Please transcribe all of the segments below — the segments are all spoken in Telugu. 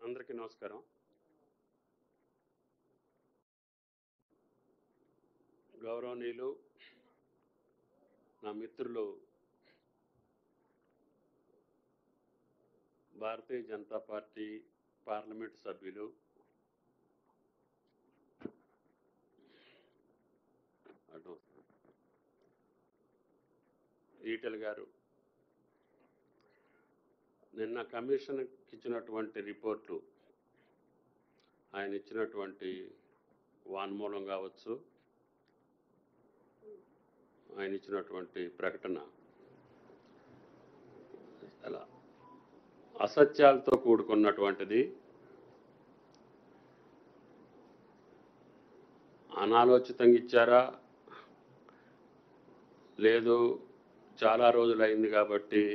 అందరికీ నమస్కారం. గౌరవనీయులు నా మిత్రులు భారతీయ జనతా పార్టీ పార్లమెంటు సభ్యులు ఈటెల గారు నిన్న కమిషన్కి ఇచ్చినటువంటి రిపోర్టు, ఆయన ఇచ్చినటువంటి వాన్మూలం కావచ్చు, ఆయన ఇచ్చినటువంటి ప్రకటన అలా అసత్యాలతో కూడుకున్నటువంటిది, అనాలోచితంగా ఇచ్చారా లేదు చాలా రోజులైంది కాబట్టి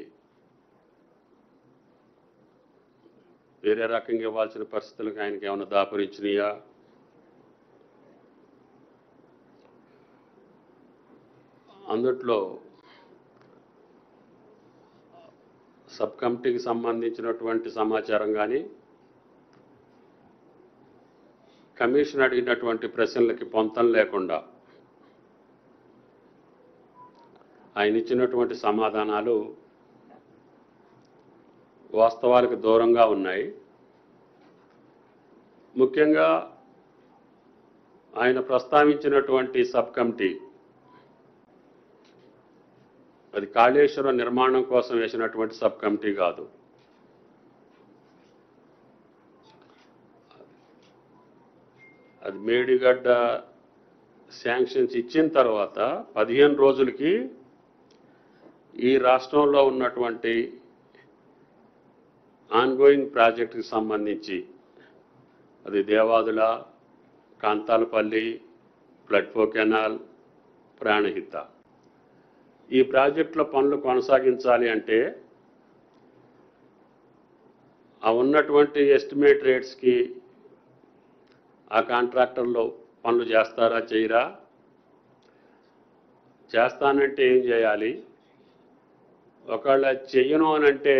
వేరే రకంగా ఇవ్వాల్సిన పరిస్థితులకు ఆయనకి ఏమైనా దాపురించినాయా, అందుట్లో సబ్ కమిటీకి సంబంధించినటువంటి సమాచారం కానీ కమిషన్ అడిగినటువంటి ప్రశ్నలకి పొంతం లేకుండా ఆయన ఇచ్చినటువంటి సమాధానాలు వాస్తవాలకు దూరంగా ఉన్నాయి. ముఖ్యంగా ఆయన ప్రస్తావించినటువంటి సబ్ కమిటీ అది కాళేశ్వరం నిర్మాణం కోసం వేసినటువంటి సబ్ కమిటీ కాదు. అది మేడిగడ్డ శాంక్షన్స్ ఇచ్చిన తర్వాత 15 రోజులకి ఈ రాష్ట్రంలో ఉన్నటువంటి ఆన్గోయింగ్ ప్రాజెక్టుకి సంబంధించి అది దేవాదుల, కాంతాలపల్లి, ఫ్లడ్ఫో కెనాల్, ప్రాణహిత ఈ ప్రాజెక్టుల పనులు కొనసాగించాలి అంటే ఆ ఉన్నటువంటి ఎస్టిమేట్ రేట్స్కి ఆ కాంట్రాక్టర్లు పనులు చేస్తారా చేయరా, చేస్తానంటే ఏం చేయాలి, ఒకవేళ చెయ్యను అని అంటే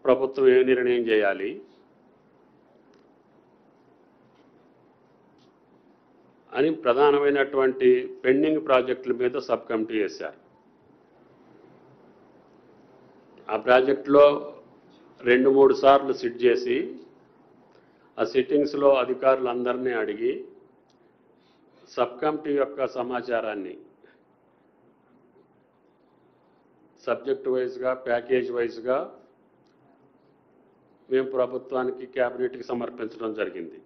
ప్రభుత్వం ఏ నిర్ణయం చేయాలి అని ప్రధానమైనటువంటి పెండింగ్ ప్రాజెక్టుల మీద సబ్ కమిటీ వేశారు. ఆ ప్రాజెక్టులో 2-3 సార్లు సిట్ చేసి ఆ సిట్టింగ్స్లో అధికారులందరినీ అడిగి సబ్ కమిటీ యొక్క సమాచారాన్ని సబ్జెక్ట్ వైజ్గా, ప్యాకేజ్ వైజ్గా మేము ప్రభుత్వానికి, క్యాబినెట్కి సమర్పించడం జరిగింది.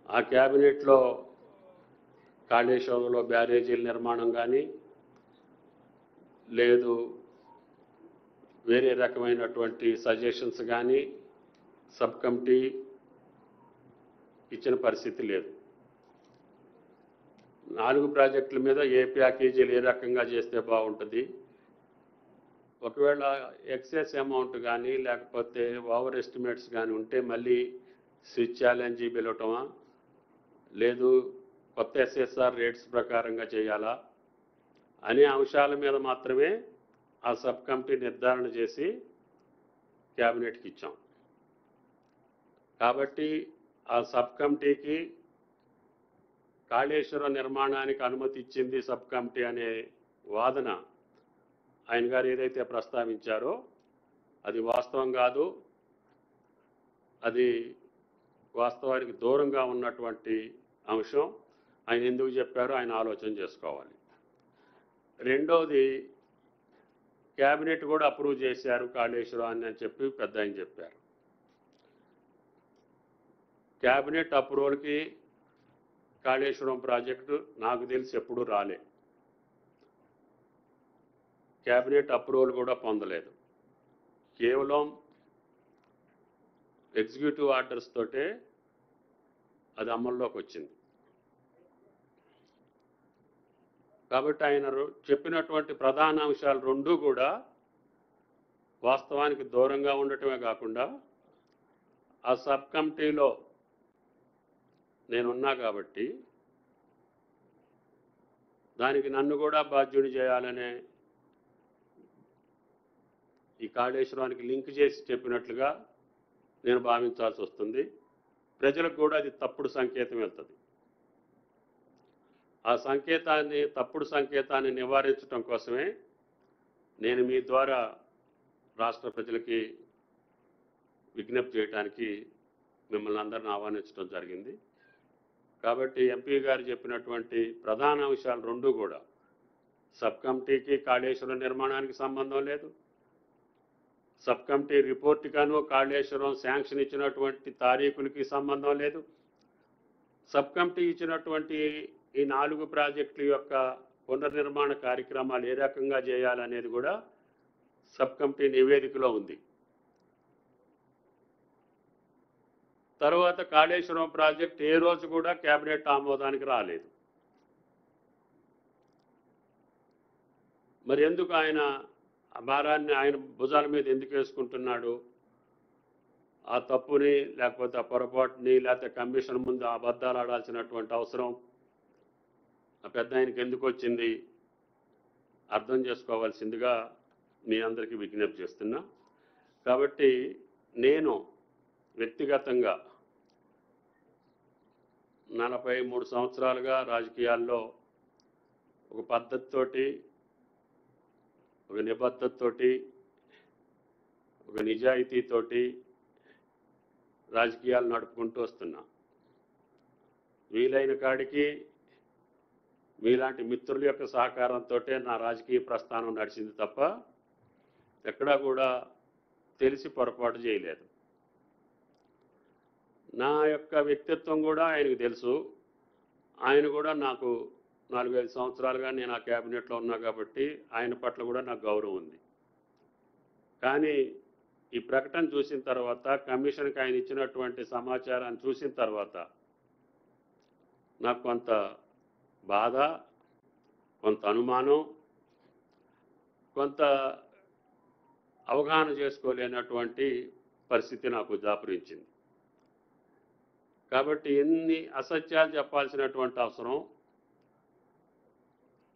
ఆ క్యాబినెట్లో కాళేశ్వరంలో బ్యారేజీల నిర్మాణం కానీ లేదు వేరే రకమైనటువంటి సజెషన్స్ కానీ సబ్ కమిటీ ఇచ్చిన పరిస్థితి లేదు. 4 ప్రాజెక్టుల మీద ఏ ప్యాకేజీలు ఏ రకంగా చేస్తే బాగుంటుంది, ఒకవేళ ఎక్సెస్ అమౌంట్ కానీ లేకపోతే ఓవర్ ఎస్టిమేట్స్ కానీ ఉంటే మళ్ళీ స్విచ్ ఛాలెంజీ పిలవటమా లేదు కొత్త ఎస్ఎస్ఆర్ రేట్స్ ప్రకారంగా చేయాలా అనే అంశాల మీద మాత్రమే ఆ సబ్ కమిటీ నిర్ధారణ చేసి క్యాబినెట్కి ఇచ్చాం. కాబట్టి ఆ సబ్ కమిటీకి కాళేశ్వరం నిర్మాణానికి అనుమతి ఇచ్చింది సబ్ కమిటీ అనే వాదన ఆయన గారు ఏదైతే ప్రస్తావించారో అది వాస్తవం కాదు. అది వాస్తవానికి దూరంగా ఉన్నటువంటి అంశం. ఆయన ఎందుకు చెప్పారో ఆయన ఆలోచన చేసుకోవాలి. రెండోది, క్యాబినెట్ కూడా అప్రూవ్ చేశారు కాళేశ్వరాన్ని అని చెప్పి పెద్ద ఆయన చెప్పారు. క్యాబినెట్ అప్రూవల్కి కాళేశ్వరం ప్రాజెక్టు నాకు తెలిసి ఎప్పుడూ రాలే. క్యాబినెట్ అప్రూవల్ కూడా పొందలేదు. కేవలం ఎగ్జిక్యూటివ్ ఆర్డర్స్ తోటే అది అమల్లోకి వచ్చింది. కాబట్టి ఆయన చెప్పినటువంటి ప్రధాన అంశాలు 2 కూడా వాస్తవానికి దూరంగా ఉండటమే కాకుండా ఆ సబ్ కమిటీలో నేనున్నా కాబట్టి దానికి నన్ను కూడా బాధ్యుని చేయాలనే ఈ కాళేశ్వరానికి లింక్ చేసి చెప్పినట్లుగా నేను భావించాల్సి వస్తుంది. ప్రజలకు కూడా అది తప్పుడు సంకేతం వెళ్తుంది. ఆ తప్పుడు సంకేతాన్ని నివారించడం కోసమే నేను మీ ద్వారా రాష్ట్ర ప్రజలకి విజ్ఞప్తి చేయడానికి మిమ్మల్ని అందరిని ఆహ్వానించడం జరిగింది. కాబట్టి ఎంపీ గారు చెప్పినటువంటి ప్రధాన అంశాలు రెండు కూడా సబ్ కమిటీకి కాళేశ్వరం నిర్మాణానికి సంబంధం లేదు, సబ్ కమిటీ రిపోర్ట్ గాను కాళేశ్వరం శాంక్షన్ ఇచ్చినటువంటి తారీఖులకి సంబంధం లేదు, సబ్ కమిటీ ఇచ్చినటువంటి ఈ 4 ప్రాజెక్టుల యొక్క పునర్నిర్మాణ కార్యక్రమాలు ఏ రకంగా చేయాలనేది కూడా సబ్ కమిటీ నివేదికలో ఉంది. తర్వాత కాళేశ్వరం ప్రాజెక్ట్ ఏ రోజు కూడా కేబినెట్ ఆమోదానికి రాలేదు. మరి ఎందుకు ఆయన ఆ భారాన్ని ఆయన భుజాల మీద ఎందుకు వేసుకుంటున్నాడు? ఆ తప్పుని లేకపోతే ఆ పొరపాటుని లేకపోతే కమిషన్ ముందు అబద్ధాలు ఆడాల్సినటువంటి అవసరం ఆ పెద్ద ఆయనకి ఎందుకు వచ్చింది అర్థం చేసుకోవాల్సిందిగా మీ అందరికీ విజ్ఞప్తి చేస్తున్నా. కాబట్టి నేను వ్యక్తిగతంగా 43 సంవత్సరాలుగా రాజకీయాల్లో ఒక పద్ధతితోటి, ఒక నిబద్ధతతోటి, ఒక నిజాయితీతోటి రాజకీయాలు నడుపుకుంటూ వస్తున్నా. వీలైన కాడికి మీలాంటి మిత్రుల యొక్క సహకారంతో నా రాజకీయ ప్రస్థానం నడిచింది తప్ప ఎక్కడా కూడా తెలిసి పొరపాటు చేయలేదు. నా యొక్క వ్యక్తిత్వం కూడా ఆయనకు తెలుసు. ఆయన కూడా నాకు 4-5 సంవత్సరాలుగా నేను ఆ క్యాబినెట్లో ఉన్నా కాబట్టి ఆయన పట్ల కూడా నాకు గౌరవం ఉంది. కానీ ఈ ప్రకటన చూసిన తర్వాత, కమిషన్కి ఆయన ఇచ్చినటువంటి సమాచారాన్ని చూసిన తర్వాత నాకు కొంత బాధ, కొంత అనుమానం, కొంత అవగాహన చేసుకోలేనటువంటి పరిస్థితి నాకు దాపురించింది. కాబట్టి ఎన్ని అసత్యాలు చెప్పాల్సినటువంటి అవసరం,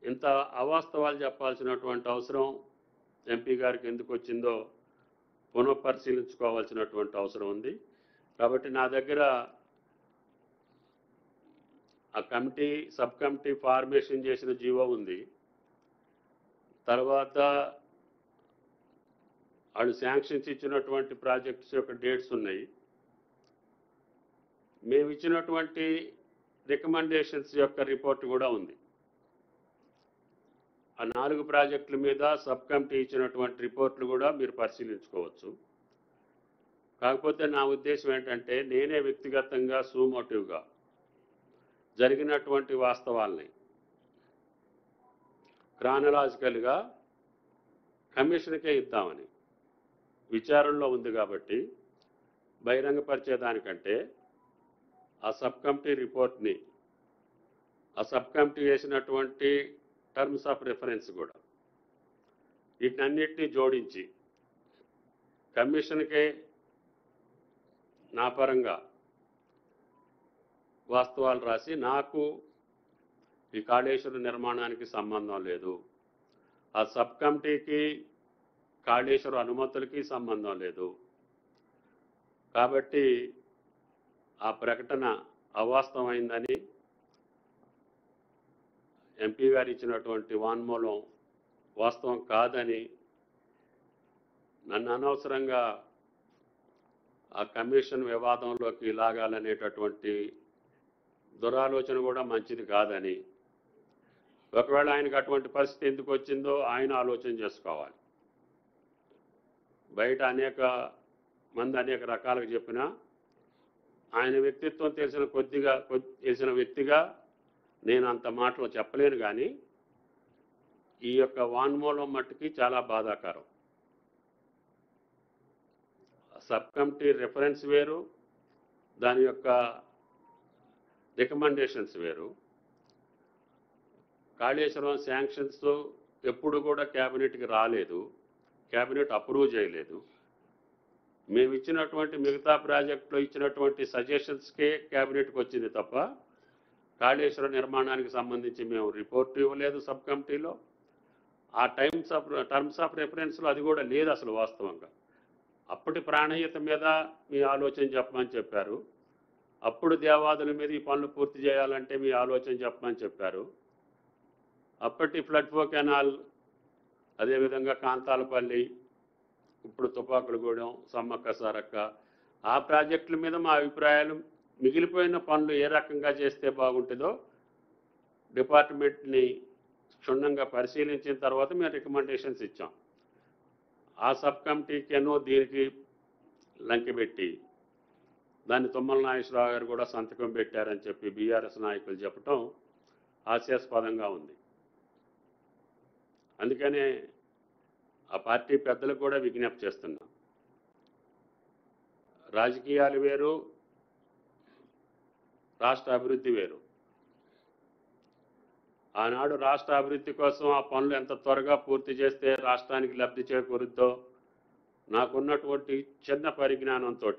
ఇంత అవాస్తవాలు చెప్పాల్సినటువంటి అవసరం ఎంపీ గారికి ఎందుకు వచ్చిందో పునఃపరిశీలించుకోవాల్సినటువంటి అవసరం ఉంది. కాబట్టి నా దగ్గర ఆ కమిటీ, సబ్ కమిటీ ఫార్మేషన్ చేసిన జీవో ఉంది. తర్వాత వాళ్ళు శాంక్షన్స్ ఇచ్చినటువంటి ప్రాజెక్ట్స్ యొక్క డేట్స్ ఉన్నాయి. మేము ఇచ్చినటువంటి రికమెండేషన్స్ యొక్క రిపోర్ట్ కూడా ఉంది. ఆ 4 ప్రాజెక్టుల మీద సబ్ కమిటీ ఇచ్చినటువంటి రిపోర్ట్లు కూడా మీరు పరిశీలించుకోవచ్చు. కాకపోతే నా ఉద్దేశం ఏంటంటే, నేనే వ్యక్తిగతంగా సుమోటివ్గా జరిగినటువంటి వాస్తవాల్ని క్రానలాజికల్గా కమిషన్కే ఇద్దామని విచారణలో ఉంది. కాబట్టి బహిరంగపరిచేదానికంటే ఆ సబ్ కమిటీ రిపోర్ట్ని, ఆ సబ్ కమిటీ వేసినటువంటి టర్మ్స్ ఆఫ్ రెఫరెన్స్ కూడా, వీటన్నిటినీ జోడించి కమిషన్కే నా పరంగా వాస్తవాలు రాసి, నాకు ఈ కాళేశ్వరం నిర్మాణానికి సంబంధం లేదు, ఆ సబ్ కమిటీకి కాళేశ్వరం అనుమతులకి సంబంధం లేదు, కాబట్టి ఆ ప్రకటన అవాస్తవమైందని, ఎంపీ గారు ఇచ్చినటువంటి వాంగ్మూలం వాస్తవం కాదని, నన్ను అనవసరంగా ఆ కమిషన్ వివాదంలోకి లాగాలనేటటువంటి దురాలోచన కూడా మంచిది కాదని, ఒకవేళ ఆయనకు అటువంటి పరిస్థితి ఎందుకు వచ్చిందో ఆయన ఆలోచన చేసుకోవాలి. బయట అనేక మంది అనేక రకాలుగా చెప్పినా, ఆయన వ్యక్తిత్వం తెలిసిన వ్యక్తిగా నేను అంత మాటలు చెప్పలేను. కానీ ఈ యొక్క వాంగ్మూలం మట్టుకి చాలా బాధాకరం. సబ్ కమిటీ రెఫరెన్స్ వేరు, దాని యొక్క రికమెండేషన్స్ వేరు. కాళేశ్వరం శాంక్షన్స్ ఎప్పుడు కూడా క్యాబినెట్కి రాలేదు, క్యాబినెట్ అప్రూవ్ చేయలేదు. మేము ఇచ్చినటువంటి మిగతా ప్రాజెక్టులో ఇచ్చినటువంటి సజెషన్స్కే క్యాబినెట్కి వచ్చింది తప్ప కాళేశ్వరం నిర్మాణానికి సంబంధించి మేము రిపోర్ట్ ఇవ్వలేదు సబ్ కమిటీలో. ఆ టర్మ్స్ ఆఫ్ రెఫరెన్స్లో అది కూడా లేదు అసలు వాస్తవంగా. అప్పటి ప్రాణహిత మీద మీ ఆలోచన చెప్పమని చెప్పారు. అప్పుడు దేవాదుల మీద ఈ పనులు పూర్తి చేయాలంటే మీ ఆలోచన చెప్పమని చెప్పారు. అప్పటి ఫ్లడ్ ఫ్లో కెనాల్, అదేవిధంగా కాంతాలపల్లి, ఇప్పుడు తుపాకులగూడెం, సమ్మక్క సారక్క, ఆ ప్రాజెక్టుల మీద మా అభిప్రాయాలు, మిగిలిపోయిన పనులు ఏ రకంగా చేస్తే బాగుంటుందో డిపార్ట్మెంట్ని క్షుణ్ణంగా పరిశీలించిన తర్వాత మేము రికమెండేషన్స్ ఇచ్చాం. ఆ సబ్ కమిటీకేనో దీనికి లంకెపెట్టి దాన్ని తుమ్మల నాగేశ్వరరావు గారు కూడా సంతకం పెట్టారని చెప్పి బీఆర్ఎస్ నాయకులు చెప్పడం హాస్యాస్పదంగా ఉంది. అందుకనే ఆ పార్టీ పెద్దలకు కూడా విజ్ఞప్తి చేస్తున్నాం. రాజకీయాలు వేరు, రాష్ట్ర అభివృద్ధి వేరు. ఆనాడు రాష్ట్ర అభివృద్ధి కోసం ఆ పనులు ఎంత త్వరగా పూర్తి చేస్తే రాష్ట్రానికి లబ్ధి చేకూరుద్దో నాకున్నటువంటి చిన్న పరిజ్ఞానంతో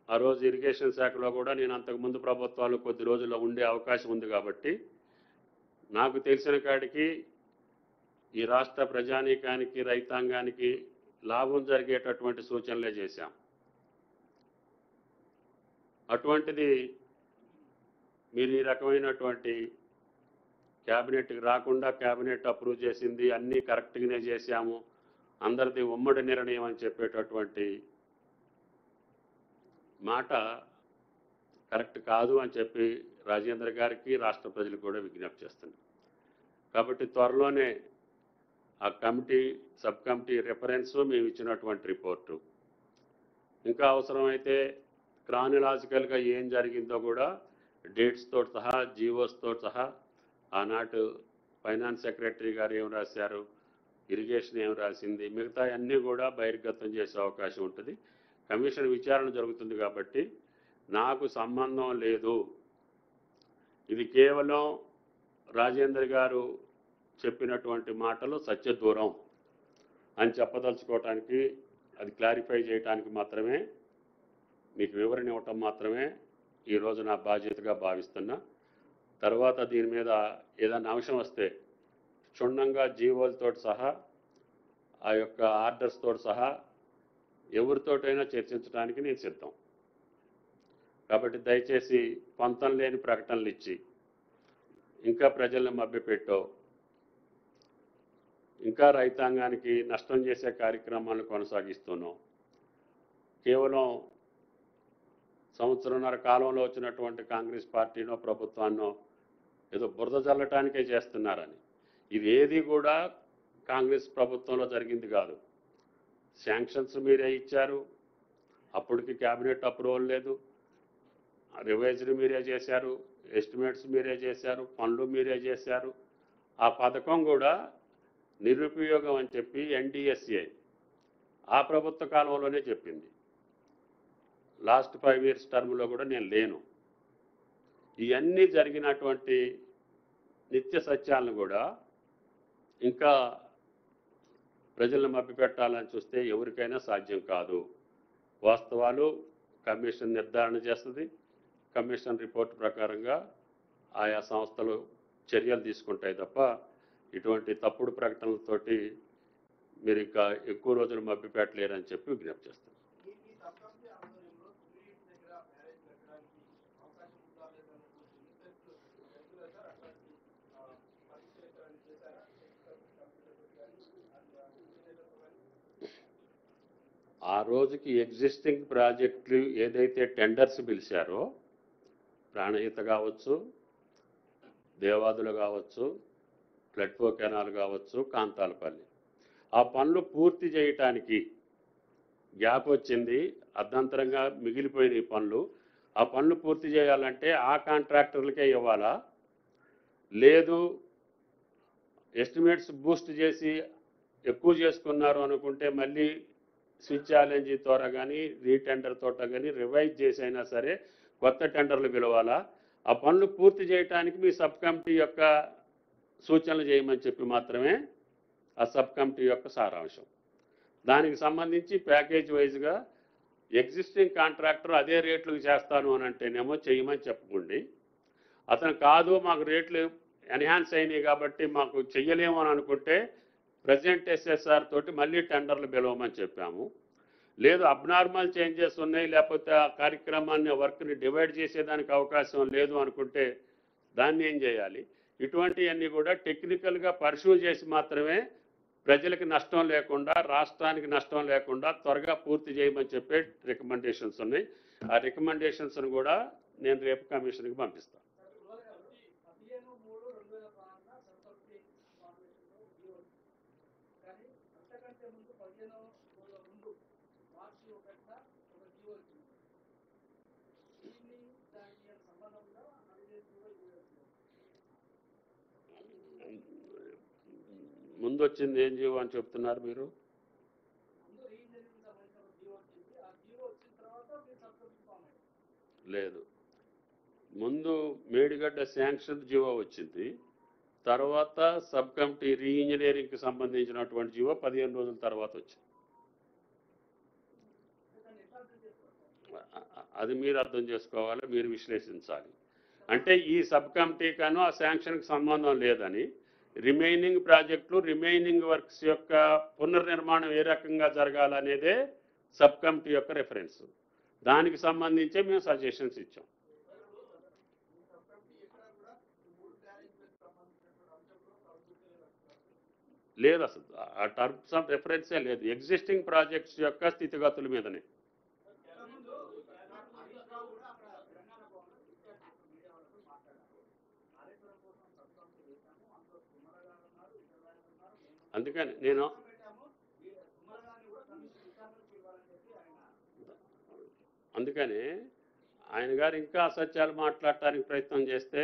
ఆ రోజు ఇరిగేషన్ శాఖలో కూడా నేను అంతకుముందు ప్రభుత్వాలు కొద్ది రోజుల్లో ఉండే అవకాశం ఉంది కాబట్టి నాకు తెలిసిన కాడికి ఈ రాష్ట్ర ప్రజానీకానికి, రైతాంగానికి లాభం జరిగేటటువంటి సూచనలే చేశాం. అటువంటిది మీరు ఈ రకమైనటువంటి క్యాబినెట్కి రాకుండా క్యాబినెట్ అప్రూవ్ చేసింది అన్నీ కరెక్ట్గానే చేశాము, అందరిది ఉమ్మడి నిర్ణయం అని చెప్పేటటువంటి మాట కరెక్ట్ కాదు అని చెప్పి రాజేంద్ర గారికి, రాష్ట్ర ప్రజలకు కూడా విజ్ఞప్తి చేస్తున్నాం. కాబట్టి త్వరలోనే ఆ కమిటీ, సబ్ కమిటీ రెఫరెన్స్, మేము ఇచ్చినటువంటి రిపోర్టు, ఇంకా అవసరమైతే క్రానిలాజికల్గా ఏం జరిగిందో కూడా డేట్స్తో సహా, జీవోస్తో సహా, ఆనాటు ఫైనాన్స్ సెక్రటరీ గారు ఏం రాశారు, ఇరిగేషన్ ఏం రాసింది, మిగతా అన్నీ కూడా బహిర్గతం చేసే అవకాశం ఉంటుంది. కమిషన్ విచారణ జరుగుతుంది కాబట్టి నాకు సంబంధం లేదు. ఇది కేవలం రాజేంద్ర గారు చెప్పినటువంటి మాటలు సత్యదూరం అని చెప్పదలుచుకోవటానికి, అది క్లారిఫై చేయడానికి మాత్రమే, మీకు వివరణ ఇవ్వటం మాత్రమే ఈరోజు నా బాధ్యతగా భావిస్తున్నా. తర్వాత దీని మీద ఏదైనా అంశం వస్తే క్షుణ్ణంగా జీవోలతో సహా, ఆ యొక్క ఆర్డర్స్తో సహా ఎవరితోటైనా చర్చించడానికి నేను సిద్ధం. కాబట్టి దయచేసి పొంతం లేని ప్రకటనలు ఇచ్చి ఇంకా ప్రజలను మభ్యపెట్టో, ఇంకా రైతాంగానికి నష్టం చేసే కార్యక్రమాలను కొనసాగిస్తున్నాం. కేవలం సంవత్సరంన్నర కాలంలో వచ్చినటువంటి కాంగ్రెస్ పార్టీనో ప్రభుత్వాన్నో ఏదో బురద జల్లటానికే చేస్తున్నారని, ఇది ఏది కూడా కాంగ్రెస్ ప్రభుత్వంలో జరిగింది కాదు. శాంక్షన్స్ మీరే ఇచ్చారు, అప్పటికి క్యాబినెట్ అప్రూవల్ లేదు, రివైజ్డ్ మీరే చేశారు, ఎస్టిమేట్స్ మీరే చేశారు, పనులు మీరే చేశారు. ఆ పథకం కూడా నిరుపయోగం అని చెప్పి ఎన్డీఎస్ఏ ఆ ప్రభుత్వ కాలంలోనే చెప్పింది. లాస్ట్ 5 years టర్మ్లో కూడా నేను లేను. ఇవన్నీ జరిగినటువంటి నిత్య సత్యాలను కూడా ఇంకా ప్రజలను మభ్యపెట్టాలని చూస్తే ఎవరికైనా సాధ్యం కాదు. వాస్తవాలు కమిషన్ నిర్ధారణ చేస్తుంది. కమిషన్ రిపోర్ట్ ప్రకారంగా ఆయా సంస్థలు చర్యలు తీసుకుంటాయి తప్ప ఇటువంటి తప్పుడు ప్రకటనలతోటి మీరు ఇంకా ఎక్కువ రోజులు మభ్యపెట్టలేరని చెప్పి విజ్ఞప్తి చేస్తాను. ఆ రోజుకి ఎగ్జిస్టింగ్ ప్రాజెక్టులు ఏదైతే టెండర్స్ పిలిచారో, ప్రాణహిత కావచ్చు, దేవాదులు కావచ్చు, ఫ్లడ్ ఫ్లో కెనాల్ కావచ్చు, కాంతాలపల్లి, ఆ పనులు పూర్తి చేయటానికి గ్యాప్ వచ్చింది, అర్ధంతరంగా మిగిలిపోయిన ఈ పనులు. ఆ పనులు పూర్తి చేయాలంటే ఆ కాంట్రాక్టర్లకే ఇవ్వాలా, లేదు ఎస్టిమేట్స్ బూస్ట్ చేసి ఎక్కువ చేసుకున్నారు అనుకుంటే మళ్ళీ స్విచ్ ఛాలెంజ్ ద్వారా కానీ, రీటెండర్ తోట కానీ రివైజ్ చేసి అయినా సరే కొత్త టెండర్లు పిలవాలా. ఆ పనులు పూర్తి చేయడానికి మీ సబ్ కమిటీ యొక్క సూచనలు చేయమని చెప్పి మాత్రమే ఆ సబ్ కమిటీ యొక్క సారాంశం. దానికి సంబంధించి ప్యాకేజ్ వైజ్గా ఎగ్జిస్టింగ్ కాంట్రాక్టర్ అదే రేట్లకు చేస్తాను అని అంటేనేమో చేయమని చెప్పుకోండి. అతను కాదు మాకు రేట్లు ఎన్హాన్స్ అయినాయి కాబట్టి మాకు చెయ్యలేము అని అనుకుంటే ప్రజెంట్ ఎస్ఎస్ఆర్ తోటి మళ్ళీ టెండర్లు పిలవమని చెప్పాము. లేదు అబ్నార్మల్ చేంజెస్ ఉన్నాయి, లేకపోతే ఆ కార్యక్రమాన్ని వర్క్ని డివైడ్ చేసేదానికి అవకాశం లేదు అనుకుంటే దాన్ని ఏం చేయాలి? ఇటువంటివన్నీ కూడా టెక్నికల్గా పర్సూ చేసి మాత్రమే ప్రజలకు నష్టం లేకుండా, రాష్ట్రానికి నష్టం లేకుండా త్వరగా పూర్తి చేయమని చెప్పే రికమెండేషన్స్ ఉన్నాయి. ఆ రికమెండేషన్స్ను కూడా నేను రేపు కమిషన్కి పంపిస్తాను. ముందు వచ్చింది ఏం జీవో అని చెప్తున్నారు మీరు? లేదు, ముందు మేడిగడ్డ శాంక్షన్ జీవో వచ్చింది, తర్వాత సబ్ కమిటీ రీఇంజనీరింగ్కి సంబంధించినటువంటి జీవో 15 రోజుల తర్వాత వచ్చింది. అది మీరు అర్థం చేసుకోవాలి, మీరు విశ్లేషించాలి. అంటే ఈ సబ్ కమిటీకను ఆ శాంక్షన్కి సంబంధం లేదని, రిమైనింగ్ ప్రాజెక్టులు, రిమైనింగ్ వర్క్స్ యొక్క పునర్నిర్మాణం ఏ రకంగా జరగాలనేదే సబ్ కమిటీ యొక్క రెఫరెన్స్. దానికి సంబంధించే మేము సజెషన్స్ ఇచ్చాం. లేదు, అసలు ఆ టర్మ్స్ ఆఫ్ రెఫరెన్సే లేదు, ఎగ్జిస్టింగ్ ప్రాజెక్ట్స్ యొక్క స్థితిగతుల మీదనే. అందుకని ఆయన గారు ఇంకా అసత్యాలు మాట్లాడటానికి ప్రయత్నం చేస్తే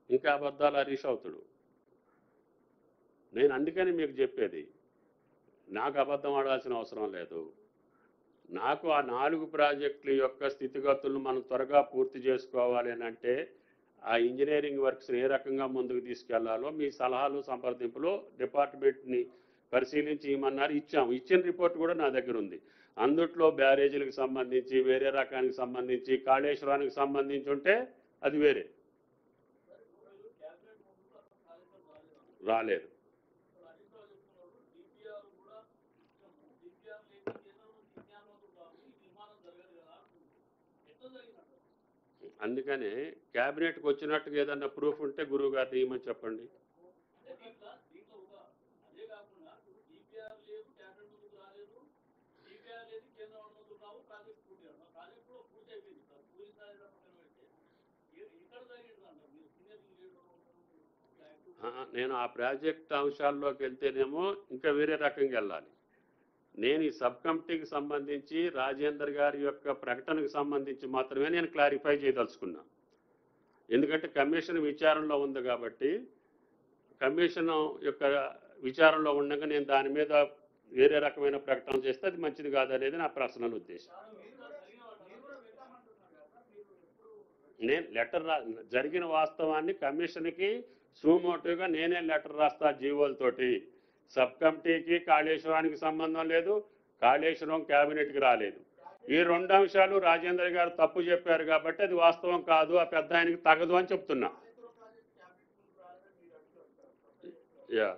ఇంకా అబద్ధాలు హరీష్ అవుతాడు. నేను అందుకని మీకు చెప్పేది, నాకు అబద్ధం ఆడాల్సిన అవసరం లేదు. నాకు ఆ 4 ప్రాజెక్టుల యొక్క స్థితిగతులను మనం త్వరగా పూర్తి చేసుకోవాలి అని అంటే ఆ ఇంజనీరింగ్ వర్క్స్ని ఏ రకంగా ముందుకు తీసుకెళ్లాలో మీ సలహాలు సంప్రదింపులు డిపార్ట్మెంట్ని పరిశీలించి ఇమ్మన్నారు, ఇచ్చాము. ఇచ్చిన రిపోర్ట్ కూడా నా దగ్గర ఉంది. అందుట్లో బ్యారేజీలకు సంబంధించి, వేరే రకానికి సంబంధించి, కాళేశ్వరానికి సంబంధించి ఉంటే అది వేరే. రాలేదు. అందుకనే క్యాబినెట్కి వచ్చినట్టుగా ఏదన్నా ప్రూఫ్ ఉంటే గురువు గారిని ఇవ్వమని చెప్పండి. నేను ఆ ప్రాజెక్ట్ అంశాల్లోకి వెళ్తేనేమో ఇంకా వేరే రకంగా వెళ్ళాలి. నేను ఈ సబ్ కమిటీకి సంబంధించి రాజేందర్ గారి యొక్క ప్రకటనకు సంబంధించి మాత్రమే నేను క్లారిఫై చేయదలుచుకున్నా. ఎందుకంటే కమిషన్ విచారణలో ఉంది కాబట్టి, కమిషన్ యొక్క విచారణలో ఉండగా నేను దాని మీద వేరే రకమైన ప్రకటన చేస్తే అది మంచిది కాదనేది నా పర్సనల్ ఉద్దేశం. నేను లెటర్ జరిగిన వాస్తవాన్ని కమిషన్కి సుమోటివ్గా నేనే లెటర్ రాస్తా జీవోలతోటి. సబ్ కమిటీకి కాళేశ్వరానికి సంబంధం లేదు, కాళేశ్వరం క్యాబినెట్కి రాలేదు. ఈ 2 అంశాలు రాజేంద్ర గారు తప్పు చెప్పారు కాబట్టి అది వాస్తవం కాదు, ఆ పెద్ద ఆయనకి తగదు అని చెప్తున్నా. యా,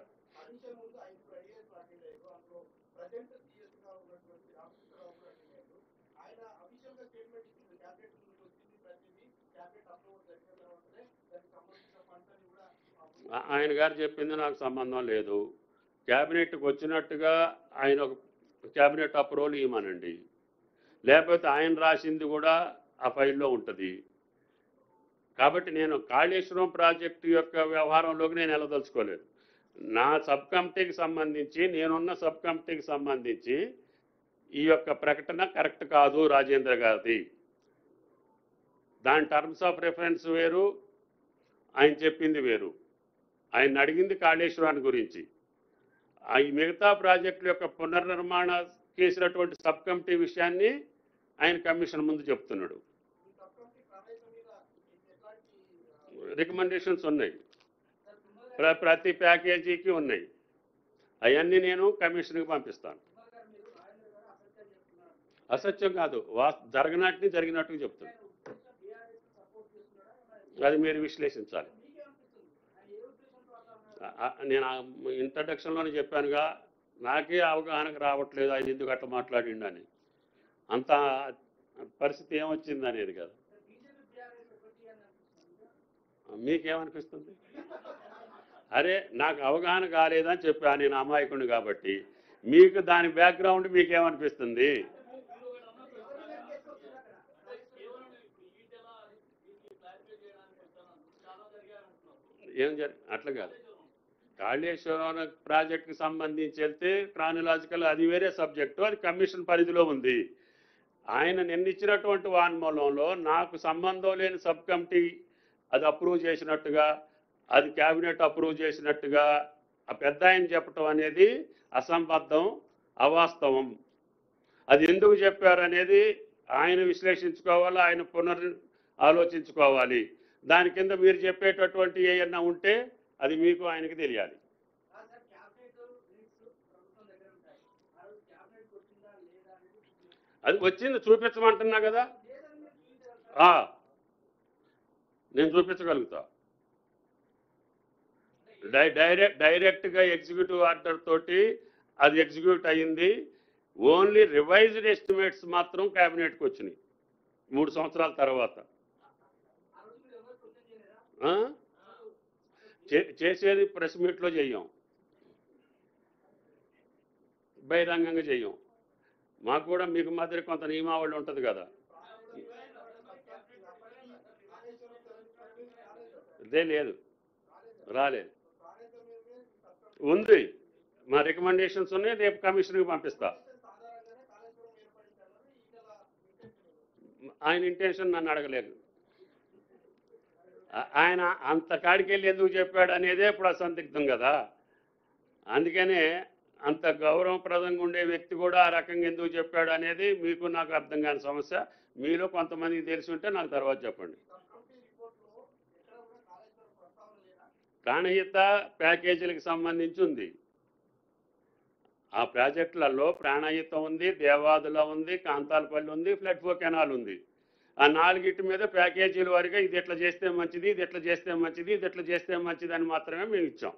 ఆయన గారు చెప్పింది నాకు సంబంధం లేదు. క్యాబినెట్కి వచ్చినట్టుగా ఆయన ఒక క్యాబినెట్ అప్రూవల్ ఇవ్వమనండి, లేకపోతే ఆయన రాసింది కూడా ఆ ఫైల్లో ఉంటుంది. కాబట్టి నేను కాళేశ్వరం ప్రాజెక్టు యొక్క వ్యవహారంలోకి నేను వెళ్ళదలుచుకోలేదు. నా సబ్ కమిటీకి సంబంధించి, నేనున్న సబ్ కమిటీకి సంబంధించి ఈ యొక్క ప్రకటన కరెక్ట్ కాదు రాజేంద్ర గారిది. దాని టర్మ్స్ ఆఫ్ రెఫరెన్స్ వేరు, ఆయన చెప్పింది వేరు. ఆయన అడిగింది కాళేశ్వరాన్ని గురించి. ఈ మిగతా ప్రాజెక్టుల యొక్క పునర్నిర్మాణ చేసినటువంటి సబ్ కమిటీ విషయాన్ని ఆయన కమిషన్ ముందు చెప్తున్నాడు. రికమెండేషన్స్ ఉన్నాయి, ప్రతి ప్యాకేజీకి ఉన్నాయి. అవన్నీ నేను కమిషన్కి పంపిస్తాను. అసత్యం కాదు, జరగనట్టుని జరిగినట్టుగా చెప్తున్నాను. అది మీరు విశ్లేషించాలి. నేను ఇంట్రడక్షన్లోనే చెప్పానుగా, నాకే అవగాహనకు రావట్లేదు ఆయన ఎందుకు అట్లా మాట్లాడిండని. అంత పరిస్థితి ఏమొచ్చింది అనేది కదా. మీకేమనిపిస్తుంది? అరే నాకు అవగాహన కాలేదని చెప్పాను, నేను అమాయకుడిని కాబట్టి. మీకు దాని బ్యాక్గ్రౌండ్ మీకేమనిపిస్తుంది? అట్లా కాదు, కాళేశ్వరం ప్రాజెక్టుకి సంబంధించి వెళ్తే క్రానలాజికల్ అది వేరే సబ్జెక్టు, అది కమిషన్ పరిధిలో ఉంది. ఆయన నిన్నిచ్చినటువంటి వాన్మూలంలో నాకు సంబంధం లేని సబ్ కమిటీ అది అప్రూవ్ చేసినట్టుగా, అది క్యాబినెట్ అప్రూవ్ చేసినట్టుగా ఆ పెద్ద ఆయన చెప్పటం అనేది అసంబద్ధం, అవాస్తవం. అది ఎందుకు చెప్పారు అనేది ఆయన విశ్లేషించుకోవాలి, ఆయన ఆలోచించుకోవాలి. దాని కింద మీరు చెప్పేటటువంటి ఏమన్నా ఉంటే అది మీకు ఆయనకి తెలియాలి. అది వచ్చింది చూపించమంటున్నా కదా, నేను చూపించగలుగుతా. డైరెక్ట్గా ఎగ్జిక్యూటివ్ ఆర్డర్ తోటి అది ఎగ్జిక్యూట్ అయ్యింది. ఓన్లీ రివైజ్డ్ ఎస్టిమేట్స్ మాత్రం క్యాబినెట్కి వచ్చినాయి 3 సంవత్సరాల తర్వాత. చేసేది ప్రెస్ మీట్లో చెయ్యం, బహిరంగంగా చెయ్యం. మాకు కూడా మీకు మాదిరి కొంత నియమావళి ఉంటుంది కదా. ఇదే లేదు, రాలేదు. ఉంది, మా రికమెండేషన్స్ ఉన్నాయి, రేపు కమిషన్కి పంపిస్తా. ఆయన ఇంటెన్షన్ నన్ను అడగలేదు. ఆయన అంత కాడికి వెళ్ళి ఎందుకు చెప్పాడు అనేదే ఇప్పుడు అసందిగ్ధం కదా. అందుకనే అంత గౌరవప్రదంగా ఉండే వ్యక్తి కూడా ఆ రకంగా ఎందుకు చెప్పాడు అనేది మీకు నాకు అర్థం కాని సమస్య. మీలో కొంతమందికి తెలిసి ఉంటే నాకు తర్వాత చెప్పండి. ప్రాణహిత ప్యాకేజీలకు సంబంధించి ఉంది. ఆ ప్రాజెక్టులలో ప్రాణహిత ఉంది, దేవాదుల ఉంది, కాంతాలపల్లి ఉంది, ఫ్లడ్ ఫో కెనాల్ ఉంది. ఆ 4 మీద ప్యాకేజీల వారిగా ఇది ఎట్లా చేస్తే మంచిది, ఇది ఎట్లా చేస్తే మంచిది, ఇది ఎట్లా చేస్తే మంచిది అని మాత్రమే మేము ఇచ్చాం.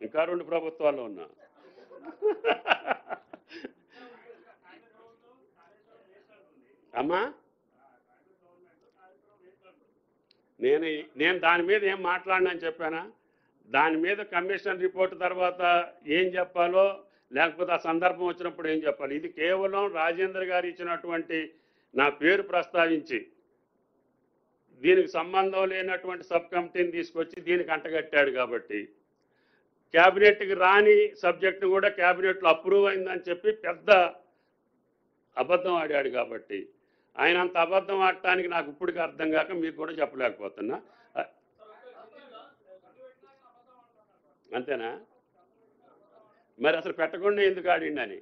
ఇంకా 2 ప్రభుత్వాల్లో ఉన్నా. అమ్మా నేను దాని మీద ఏం మాట్లాడినని చెప్పానా? దాని మీద కమిషన్ రిపోర్ట్ తర్వాత ఏం చెప్పాలో, లేకపోతే ఆ సందర్భం వచ్చినప్పుడు ఏం చెప్పాలి. ఇది కేవలం రాజేంద్ర గారు ఇచ్చినటువంటి నా పేరు ప్రస్తావించి దీనికి సంబంధం లేనటువంటి సబ్ కమిటీని తీసుకొచ్చి దీనికి అంటగట్టాడు కాబట్టి, క్యాబినెట్కి రాని సబ్జెక్టు కూడా క్యాబినెట్లో అప్రూవ్ అయిందని చెప్పి పెద్ద అబద్ధం ఆడాడు కాబట్టి, ఆయన అంత అబద్ధం ఆడటానికి నాకు ఇప్పటికీ అర్థం కాక మీకు కూడా చెప్పలేకపోతున్నా. అంతేనా? మరి అసలు పెట్టకుండా ఎందుకు ఆడిండని.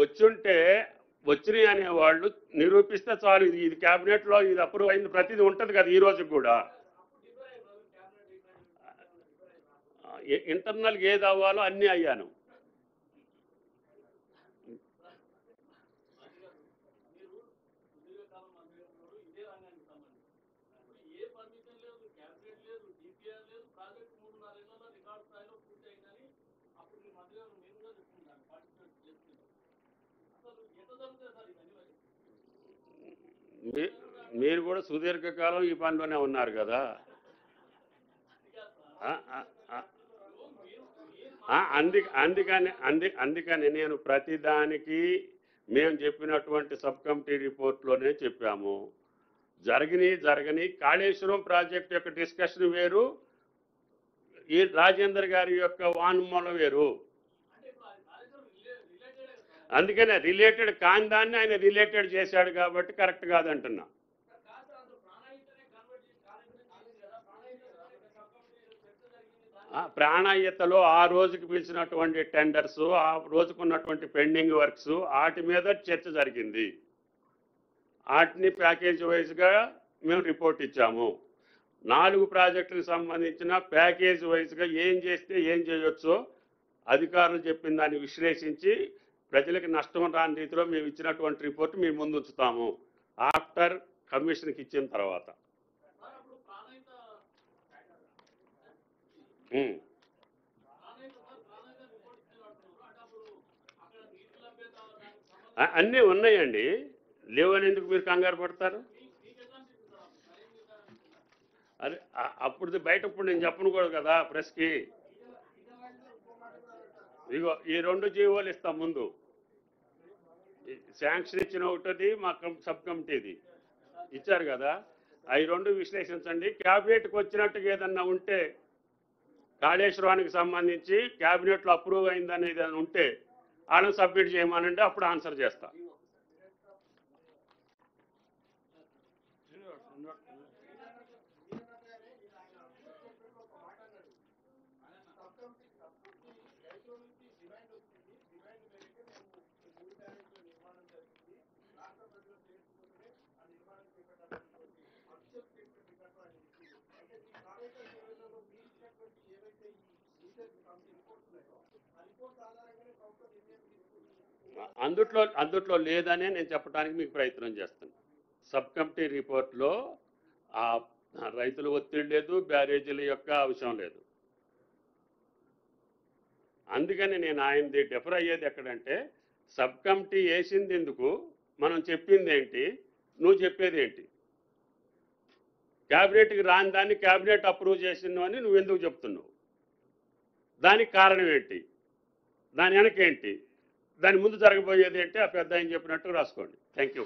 వచ్చుంటే వచ్చినాయి అనేవాళ్ళు నిరూపిస్తే చాలు. ఇది క్యాబినెట్లో ఇది అప్రూవ్ అయింది ప్రతిదీ ఉంటుంది కదా. ఈ రోజు కూడా ఇంటర్నల్గా ఏది అవ్వాలో అన్నీ అయ్యాను. మీరు కూడా సుదీర్ఘకాలం ఈ పనిలోనే ఉన్నారు కదా. అందుకని నేను ప్రతిదానికి మేము చెప్పినటువంటి సబ్ కమిటీ రిపోర్ట్లోనే చెప్పాము. జరగని కాళేశ్వరం ప్రాజెక్ట్ యొక్క డిస్కషన్ వేరు, ఈ రాజేందర్ గారి యొక్క వాన్మూలం వేరు. అందుకనే రిలేటెడ్ కాని దాన్ని ఆయన రిలేటెడ్ చేశాడు కాబట్టి కరెక్ట్ కాదంటున్నా. ప్రాణాయతలో ఆ రోజుకి పిలిచినటువంటి టెండర్స్, ఆ రోజుకున్నటువంటి పెండింగ్ వర్క్స్, వాటి మీద చర్చ జరిగింది. వాటిని ప్యాకేజ్ వైజ్గా మేము రిపోర్ట్ ఇచ్చాము. 4 ప్రాజెక్టులకు సంబంధించిన ప్యాకేజ్ వైజ్గా ఏం చేస్తే ఏం చేయొచ్చో అధికారులు చెప్పిన దాన్ని విశ్లేషించి ప్రజలకు నష్టం రాని రీతిలో మేము ఇచ్చినటువంటి రిపోర్ట్ మేము ముందు ఉంచుతాము ఆఫ్టర్ కమిషన్కి ఇచ్చిన తర్వాత. అన్నీ ఉన్నాయండి, లేవని ఎందుకు మీరు కంగారు పడతారు? అదే అప్పుడు బయట ఇప్పుడు నేను చెప్పను కూడా కదా ప్రెస్కి. ఇగో ఈ 2 జీవోలు ఇస్తాం ముందు, శాంక్షన్ ఇచ్చిన ఒకటి మా సబ్ కమిటీది ఇచ్చారు కదా, అవి 2 విశ్లేషించండి. క్యాబినెట్కి వచ్చినట్టుగా ఏదన్నా ఉంటే కాళేశ్వరానికి సంబంధించి క్యాబినెట్లో అప్రూవ్ అయిందని ఏదైనా ఉంటే వాళ్ళని సబ్మిట్ చేయమనండి, అప్పుడు ఆన్సర్ చేస్తా. అందుట్లో లేదనే నేను చెప్పడానికి మీకు ప్రయత్నం చేస్తాను. సబ్ కమిటీ రిపోర్ట్లో ఆ రైతుల ఒత్తిడి లేదు, బ్యారేజీల యొక్క అంశం లేదు. అందుకని నేను ఆయనది డిఫర్ అయ్యేది ఎక్కడంటే, సబ్ కమిటీ వేసింది ఎందుకు, మనం చెప్పింది ఏంటి, నువ్వు చెప్పేది ఏంటి? క్యాబినెట్కి రాని దాన్ని క్యాబినెట్ అప్రూవ్ చేసినావు అని నువ్వు ఎందుకు చెప్తున్నావు? దానికి కారణం ఏంటి, దాని వెనకేంటి, దాని ముందు జరగబోయేది ఏంటి, ఆ పెద్ద ఆయన చెప్పినట్టు రాసుకోండి. Thank you.